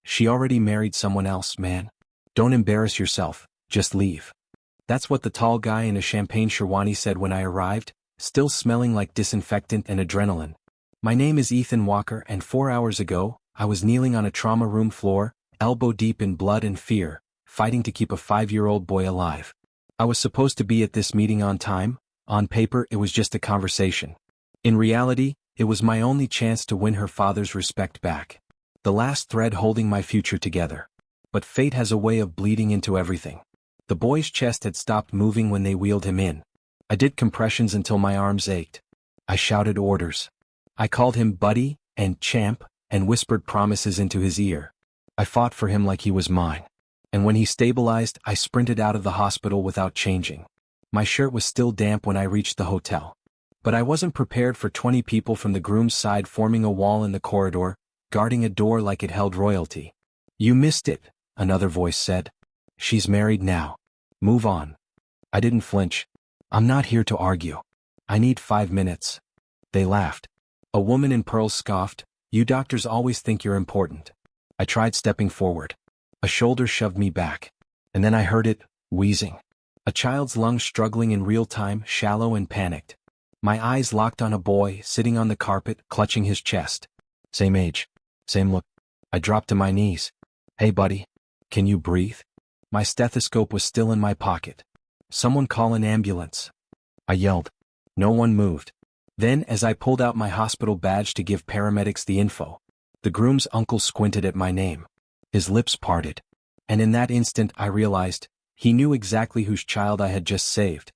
She already married someone else, man. Don't embarrass yourself, just leave. That's what the tall guy in a champagne sherwani said when I arrived, still smelling like disinfectant and adrenaline. My name is Ethan Walker, and 4 hours ago, I was kneeling on a trauma room floor, elbow deep in blood and fear, fighting to keep a 5-year-old boy alive. I was supposed to be at this meeting on time. On paper, it was just a conversation. In reality, it was my only chance to win her father's respect back. The last thread holding my future together. But fate has a way of bleeding into everything. The boy's chest had stopped moving when they wheeled him in. I did compressions until my arms ached. I shouted orders. I called him buddy and champ and whispered promises into his ear. I fought for him like he was mine. And when he stabilized, I sprinted out of the hospital without changing. My shirt was still damp when I reached the hotel. But I wasn't prepared for 20 people from the groom's side forming a wall in the corridor, guarding a door like it held royalty. You missed it, another voice said. She's married now. Move on. I didn't flinch. I'm not here to argue. I need 5 minutes. They laughed. A woman in pearls scoffed, you doctors always think you're important. I tried stepping forward. A shoulder shoved me back. And then I heard it, wheezing. A child's lungs struggling in real time, shallow and panicked. My eyes locked on a boy sitting on the carpet, clutching his chest. Same age. Same look. I dropped to my knees. Hey buddy. Can you breathe? My stethoscope was still in my pocket. Someone call an ambulance. I yelled. No one moved. Then, as I pulled out my hospital badge to give paramedics the info, the groom's uncle squinted at my name. His lips parted. And in that instant I realized, he knew exactly whose child I had just saved.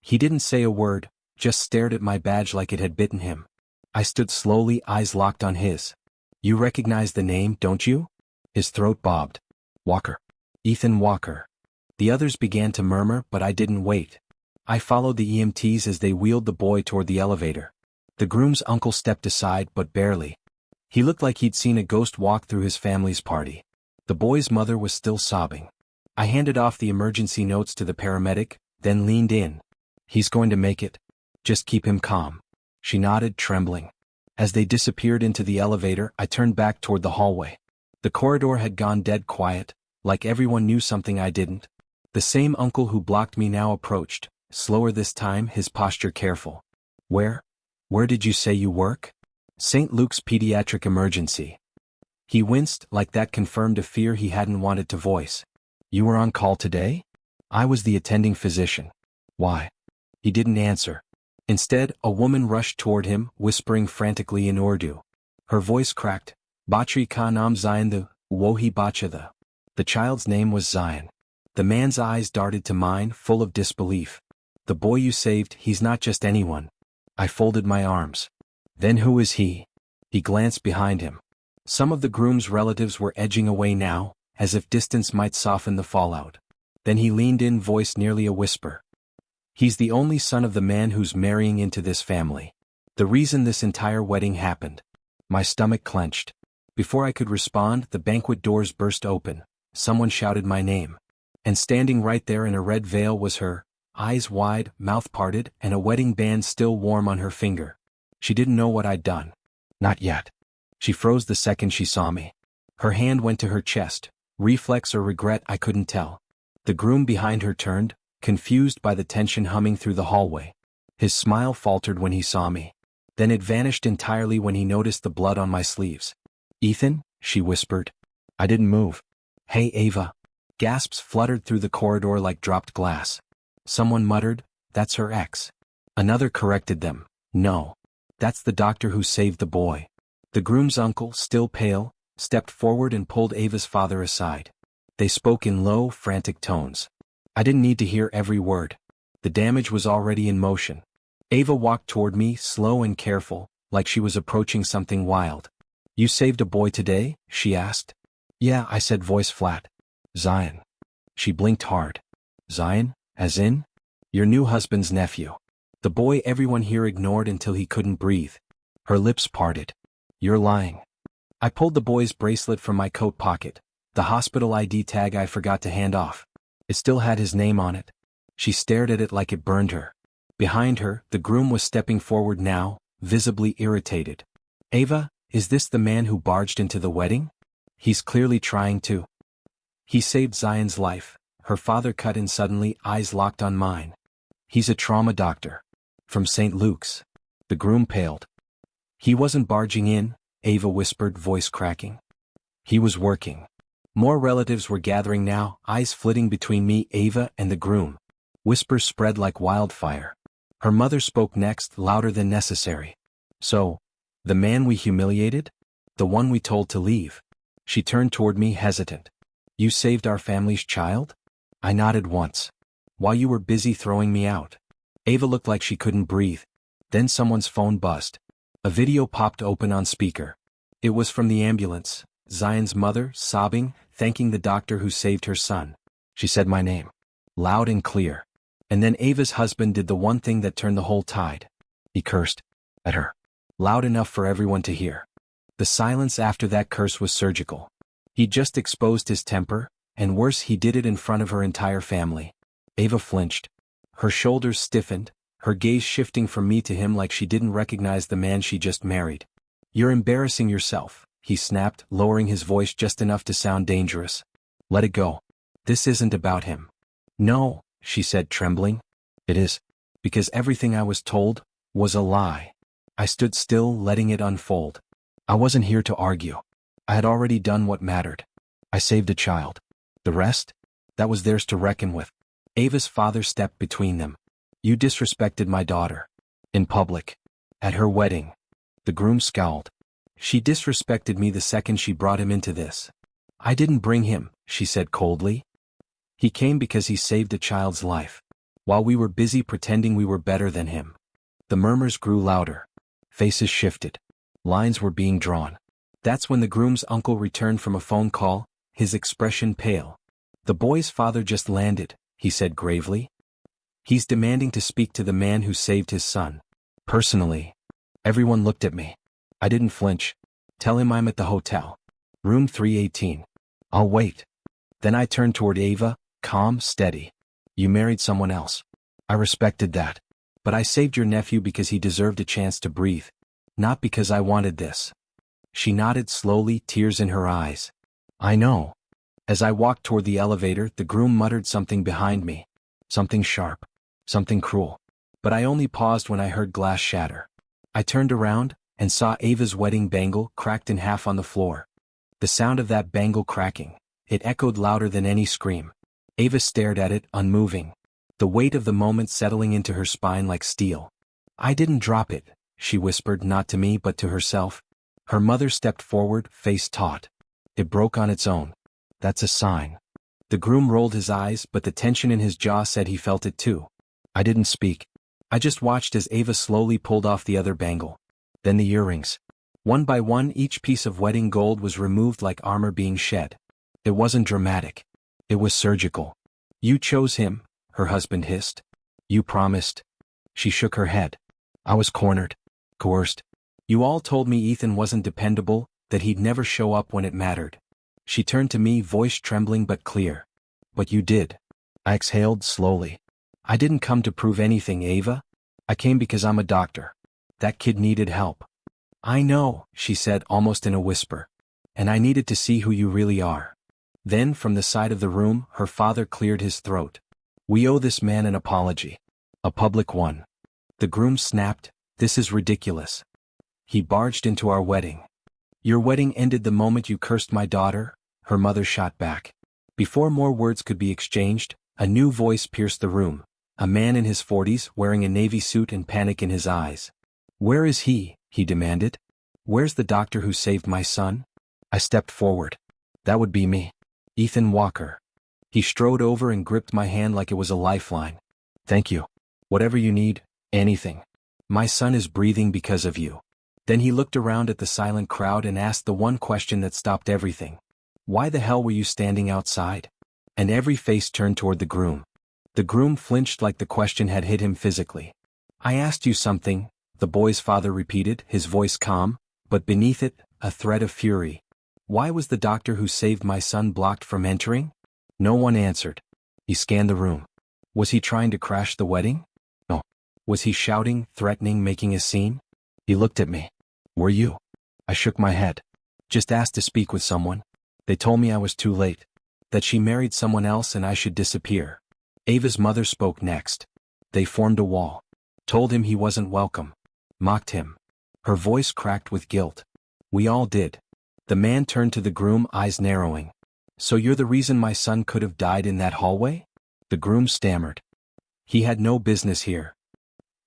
He didn't say a word, just stared at my badge like it had bitten him. I stood slowly, eyes locked on his. You recognize the name, don't you? His throat bobbed. Walker. Ethan Walker. The others began to murmur, but I didn't wait. I followed the EMTs as they wheeled the boy toward the elevator. The groom's uncle stepped aside, but barely. He looked like he'd seen a ghost walk through his family's party. The boy's mother was still sobbing. I handed off the emergency notes to the paramedic, then leaned in. He's going to make it. Just keep him calm. She nodded, trembling. As they disappeared into the elevator, I turned back toward the hallway. The corridor had gone dead quiet, like everyone knew something I didn't. The same uncle who blocked me now approached, slower this time, his posture careful. Where did you say you work? St. Luke's Pediatric Emergency. He winced, like that confirmed a fear he hadn't wanted to voice. You were on call today? I was the attending physician. Why? He didn't answer. Instead, a woman rushed toward him, whispering frantically in Urdu. Her voice cracked. Bachri ka naam Zayan the, wohi bacha the. The child's name was Zion. The man's eyes darted to mine, full of disbelief. The boy you saved, he's not just anyone. I folded my arms. Then who is he? He glanced behind him. Some of the groom's relatives were edging away now, as if distance might soften the fallout. Then he leaned in, voice nearly a whisper. He's the only son of the man who's marrying into this family. The reason this entire wedding happened. My stomach clenched. Before I could respond, the banquet doors burst open. Someone shouted my name. And standing right there in a red veil was her, eyes wide, mouth parted, and a wedding band still warm on her finger. She didn't know what I'd done. Not yet. She froze the second she saw me. Her hand went to her chest, reflex or regret I couldn't tell. The groom behind her turned, confused by the tension humming through the hallway. His smile faltered when he saw me. Then it vanished entirely when he noticed the blood on my sleeves. Ethan, she whispered. I didn't move. Hey Ava. Gasps fluttered through the corridor like dropped glass. Someone muttered, that's her ex. Another corrected them, no. That's the doctor who saved the boy. The groom's uncle, still pale, stepped forward and pulled Ava's father aside. They spoke in low, frantic tones. I didn't need to hear every word. The damage was already in motion. Ava walked toward me, slow and careful, like she was approaching something wild. You saved a boy today? She asked. Yeah, I said, voice flat. Zion. She blinked hard. Zion, as in? Your new husband's nephew. The boy everyone here ignored until he couldn't breathe. Her lips parted. You're lying. I pulled the boy's bracelet from my coat pocket, the hospital ID tag I forgot to hand off. It still had his name on it. She stared at it like it burned her. Behind her, the groom was stepping forward now, visibly irritated. Ava, is this the man who barged into the wedding? He's clearly trying to. He saved Zion's life, her father cut in suddenly, eyes locked on mine. He's a trauma doctor. From St. Luke's. The groom paled. He wasn't barging in, Ava whispered, voice cracking. He was working. More relatives were gathering now, eyes flitting between me, Ava, and the groom. Whispers spread like wildfire. Her mother spoke next, louder than necessary. So, the man we humiliated? The one we told to leave? She turned toward me, hesitant. You saved our family's child? I nodded once. While you were busy throwing me out. Ava looked like she couldn't breathe. Then someone's phone buzzed. A video popped open on speaker. It was from the ambulance, Zion's mother, sobbing, thanking the doctor who saved her son. She said my name. Loud and clear. And then Ava's husband did the one thing that turned the whole tide. He cursed. At her. Loud enough for everyone to hear. The silence after that curse was surgical. He just exposed his temper, and worse, he did it in front of her entire family. Ava flinched. Her shoulders stiffened, her gaze shifting from me to him like she didn't recognize the man she just married. You're embarrassing yourself, he snapped, lowering his voice just enough to sound dangerous. Let it go. This isn't about him. No, she said, trembling. It is. Because everything I was told was a lie. I stood still, letting it unfold. I wasn't here to argue. I had already done what mattered. I saved a child. The rest? That was theirs to reckon with. Ava's father stepped between them. You disrespected my daughter. In public. At her wedding. The groom scowled. She disrespected me the second she brought him into this. I didn't bring him, she said coldly. He came because he saved a child's life. While we were busy pretending we were better than him. The murmurs grew louder. Faces shifted. Lines were being drawn. That's when the groom's uncle returned from a phone call, his expression pale. The boy's father just landed, he said gravely. He's demanding to speak to the man who saved his son. Personally. Everyone looked at me. I didn't flinch. Tell him I'm at the hotel. Room 318. I'll wait. Then I turned toward Ava, calm, steady. You married someone else. I respected that. But I saved your nephew because he deserved a chance to breathe. Not because I wanted this. She nodded slowly, tears in her eyes. I know. As I walked toward the elevator, the groom muttered something behind me. Something sharp. Something cruel. But I only paused when I heard glass shatter. I turned around, and saw Ava's wedding bangle cracked in half on the floor. The sound of that bangle cracking, it echoed louder than any scream. Ava stared at it, unmoving. The weight of the moment settling into her spine like steel. I didn't drop it, she whispered, not to me but to herself. Her mother stepped forward, face taut. It broke on its own. That's a sign. The groom rolled his eyes, but the tension in his jaw said he felt it too. I didn't speak. I just watched as Ava slowly pulled off the other bangle. Then the earrings. One by one, each piece of wedding gold was removed like armor being shed. It wasn't dramatic. It was surgical. You chose him, her husband hissed. You promised. She shook her head. I was cornered. Coerced. You all told me Ethan wasn't dependable, that he'd never show up when it mattered. She turned to me, voice trembling but clear. But you did. I exhaled slowly. I didn't come to prove anything, Ava. I came because I'm a doctor. That kid needed help. I know, she said almost in a whisper. And I needed to see who you really are. Then, from the side of the room, her father cleared his throat. We owe this man an apology. A public one. The groom snapped, this is ridiculous. He barged into our wedding. Your wedding ended the moment you cursed my daughter, her mother shot back. Before more words could be exchanged, a new voice pierced the room. A man in his 40s, wearing a navy suit and panic in his eyes. Where is he demanded. Where's the doctor who saved my son? I stepped forward. That would be me. Ethan Walker. He strode over and gripped my hand like it was a lifeline. Thank you. Whatever you need, anything. My son is breathing because of you. Then he looked around at the silent crowd and asked the one question that stopped everything. Why the hell were you standing outside? And every face turned toward the groom. The groom flinched like the question had hit him physically. I asked you something, the boy's father repeated, his voice calm, but beneath it, a thread of fury. Why was the doctor who saved my son blocked from entering? No one answered. He scanned the room. Was he trying to crash the wedding? No. Was he shouting, threatening, making a scene? He looked at me. Were you? I shook my head. Just asked to speak with someone. They told me I was too late. That she married someone else and I should disappear. Ava's mother spoke next. They formed a wall. Told him he wasn't welcome. Mocked him. Her voice cracked with guilt. We all did. The man turned to the groom, eyes narrowing. So you're the reason my son could have died in that hallway? The groom stammered. He had no business here.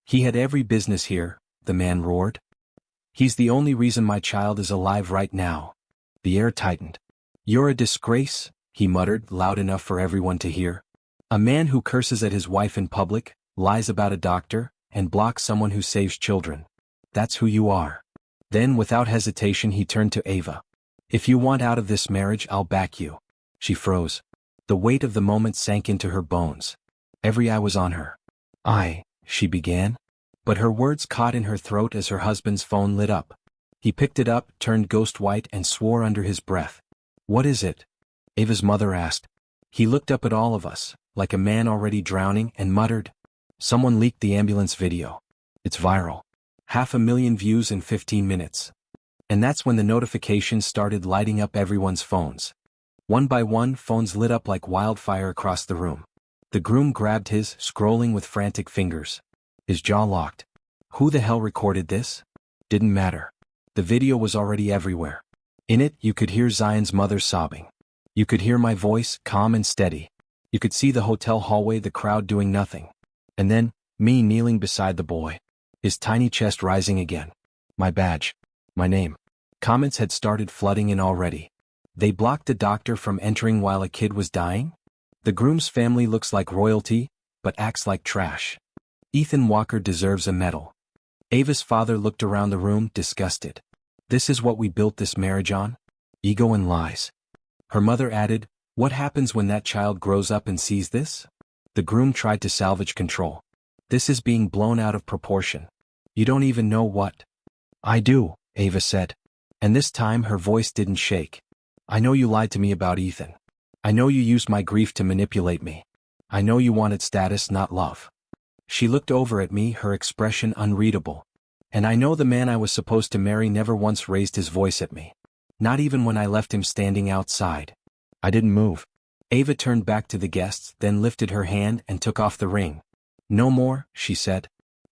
He had every business here, the man roared. He's the only reason my child is alive right now. The air tightened. You're a disgrace, he muttered, loud enough for everyone to hear. A man who curses at his wife in public, lies about a doctor, and blocks someone who saves children. That's who you are. Then, without hesitation, he turned to Ava. If you want out of this marriage, I'll back you. She froze. The weight of the moment sank into her bones. Every eye was on her. She began. But her words caught in her throat as her husband's phone lit up. He picked it up, turned ghost white, and swore under his breath. What is it? Ava's mother asked. He looked up at all of us, like a man already drowning, and muttered. Someone leaked the ambulance video. It's viral. 500,000 views in 15 minutes. And that's when the notifications started lighting up everyone's phones. One by one, phones lit up like wildfire across the room. The groom grabbed his, scrolling with frantic fingers. His jaw locked. Who the hell recorded this? Didn't matter. The video was already everywhere. In it, you could hear Zion's mother sobbing. You could hear my voice, calm and steady. You could see the hotel hallway, the crowd doing nothing. And then, me kneeling beside the boy. His tiny chest rising again. My badge. My name. Comments had started flooding in already. They blocked a doctor from entering while a kid was dying? The groom's family looks like royalty, but acts like trash. Ethan Walker deserves a medal. Ava's father looked around the room, disgusted. This is what we built this marriage on? Ego and lies. Her mother added, what happens when that child grows up and sees this? The groom tried to salvage control. This is being blown out of proportion. You don't even know what. I do, Ava said. And this time her voice didn't shake. I know you lied to me about Ethan. I know you used my grief to manipulate me. I know you wanted status, not love. She looked over at me, her expression unreadable. And I know the man I was supposed to marry never once raised his voice at me. Not even when I left him standing outside. I didn't move. Ava turned back to the guests, then lifted her hand and took off the ring. No more, she said.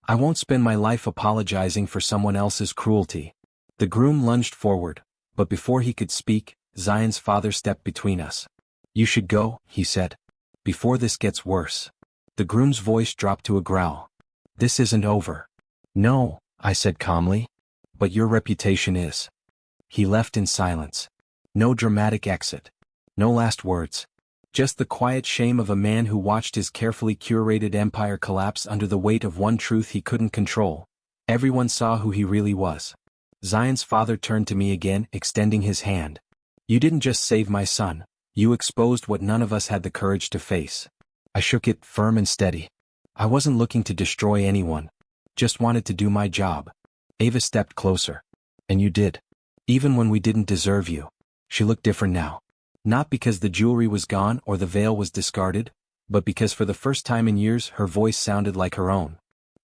I won't spend my life apologizing for someone else's cruelty. The groom lunged forward, but before he could speak, Zion's father stepped between us. You should go, he said. Before this gets worse. The groom's voice dropped to a growl. This isn't over. No, I said calmly. But your reputation is. He left in silence. No dramatic exit. No last words. Just the quiet shame of a man who watched his carefully curated empire collapse under the weight of one truth he couldn't control. Everyone saw who he really was. Zion's father turned to me again, extending his hand. You didn't just save my son. You exposed what none of us had the courage to face. I shook it, firm and steady. I wasn't looking to destroy anyone. Just wanted to do my job. Ava stepped closer. And you did. Even when we didn't deserve you. She looked different now. Not because the jewelry was gone or the veil was discarded, but because for the first time in years her voice sounded like her own.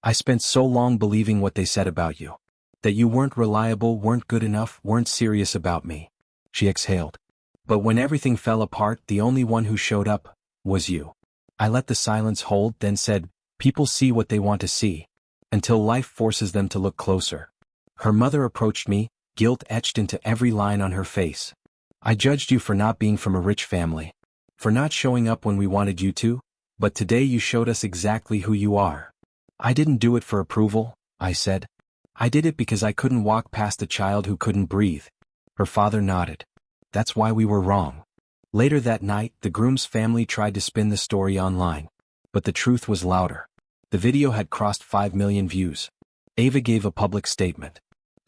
I spent so long believing what they said about you. That you weren't reliable, weren't good enough, weren't serious about me. She exhaled. But when everything fell apart, the only one who showed up was you. I let the silence hold, then said, people see what they want to see. Until life forces them to look closer. Her mother approached me, guilt etched into every line on her face. I judged you for not being from a rich family. For not showing up when we wanted you to, but today you showed us exactly who you are. I didn't do it for approval, I said. I did it because I couldn't walk past a child who couldn't breathe. Her father nodded. That's why we were wrong. Later that night, the groom's family tried to spin the story online. But the truth was louder. The video had crossed 5 million views. Ava gave a public statement.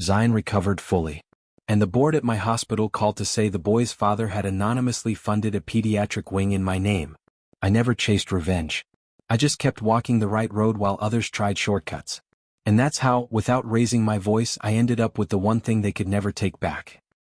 Zion recovered fully. And the board at my hospital called to say the boy's father had anonymously funded a pediatric wing in my name. I never chased revenge. I just kept walking the right road while others tried shortcuts. And that's how, without raising my voice, I ended up with the one thing they could never take back.